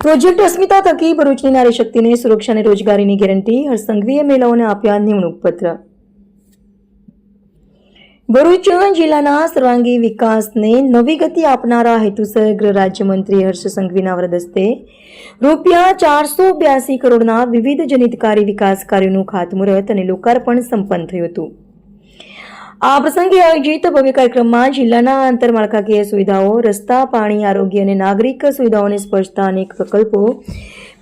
Project અસ્મિતા થકી ભરૂચની નારી શક્તિને સુરક્ષા અને રોજગારીની ગેરંટી હરસંઘવીએ મહિલાઓને આપ્યા નિમણૂક પત્ર। ભરૂચ જિલ્લાના સર્વાંગી વિકાસને નવી ગતિ આપનારા હેતુસર ગૃહ રાજ્યમંત્રી હર્ષ સંઘવીના વરદ હસ્તે રૂપિયા 482 કરોડના વિવિધ જનહિતકારી વિકાસ કાર્યોનું ખાતમુહૂર્ત અને લોકાર્પણ સંપન્ન થયું હતું। આ પ્રસંગે આયોજિત ભવ્ય કાર્યક્રમમાં જિલ્લાના આંતરમાળખાકીય સુવિધાઓ, રસ્તા, પાણી, આરોગ્ય અને નાગરિક સુવિધાઓને સ્પર્શતા અનેક પ્રકલ્પો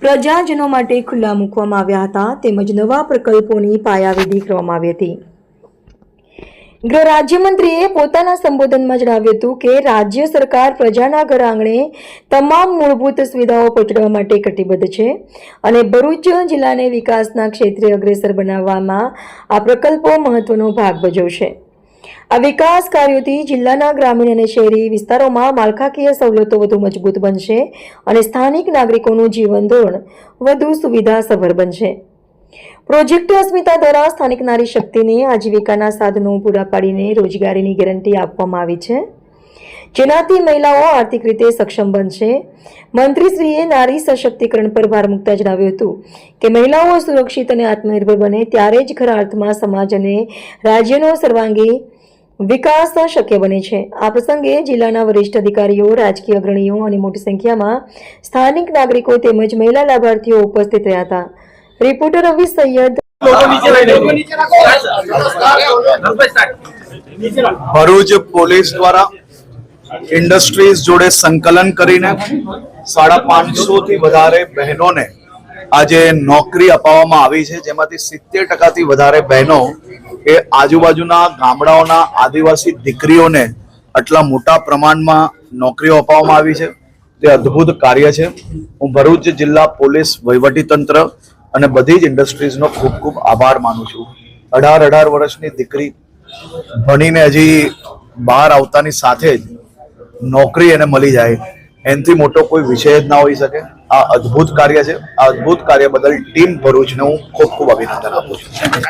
પ્રજાજનો માટે ખુલ્લા મૂકવામાં આવ્યા હતા તેમજ નવા પ્રકલ્પોની પાયાવિધિ કરવામાં આવી હતી। ગૃહ રાજ્યમંત્રીએ પોતાના સંબોધનમાં જણાવ્યું હતું કે રાજ્ય સરકાર પ્રજાના ઘર આંગણે તમામ મૂળભૂત સુવિધાઓ પહોંચાડવા માટે કટિબદ્ધ છે અને ભરૂચ જિલ્લાને વિકાસના ક્ષેત્રે અગ્રેસર બનાવવામાં આ પ્રકલ્પો મહત્વનો ભાગ ભજવશે। આ વિકાસ કાર્યોથી જિલ્લાના ગ્રામીણ અને શહેરી વિસ્તારોમાં માળખાકીય સવલતો વધુ મજબૂત બનશે અને સ્થાનિક નાગરિકોનું જીવન ધોરણ વધુ સુવિધાસભર બનશે। પ્રોજેક્ટ અસ્મિતા દ્વારા સ્થાનિક નારી શક્તિને આજીવિકાના સાધનો પૂરા પાડીને રોજગારીની ગેરંટી આપવામાં આવી છે, જેનાથી મહિલાઓ આર્થિક રીતે સક્ષમ બનશે। મંત્રીશ્રીએ નારી સશક્તિકરણ પર ભાર મૂકતા જણાવ્યું હતું કે મહિલાઓ સુરક્ષિત અને આત્મનિર્ભર બને ત્યારે જ ખરા અર્થમાં સમાજ અને રાજ્યનો સર્વાંગી વિકાસ શક્ય બને છે। આ પ્રસંગે જિલ્લાના વરિષ્ઠ અધિકારીઓ, રાજકીય અગ્રણીઓ અને મોટી સંખ્યામાં સ્થાનિક નાગરિકો તેમજ મહિલા લાભાર્થીઓ ઉપસ્થિત રહ્યા હતા। रिपोर्टर रवि सैयद। भरूच पोलीस द्वारा इंडस्ट्रीज जोड़े संकलन करीने 550 થી વધારે બહેનોને આજે નોકરી અપાવવામાં આવી છે, જેમાંથી 70% થી વધારે બહેનો એ આજુબાજુના ગામડાઓના આદિવાસી દીકરીઓને આટલા મોટા પ્રમાણમાં નોકરીઓ અપાવવામાં આવી છે। તે અદ્ભુત કાર્ય છે। હું ભરૂચ જિલ્લા પોલીસ વહીવટીતંત્ર અને બધી જ ઇન્ડસ્ટ્રીઝનો ખૂબ ખૂબ આભાર માનું છું। 18 વર્ષની દીકરી ભણીને હજી બહાર આવતાની સાથે જ નોકરી એને મળી જાય, એનાથી મોટો કોઈ વિષય જ ના હોઈ શકે। આ અદ્ભુત કાર્ય છે। આ અદ્ભુત કાર્ય બદલ ટીમ ભરૂચને હું ખૂબ ખૂબ અભિનંદન આપું છું।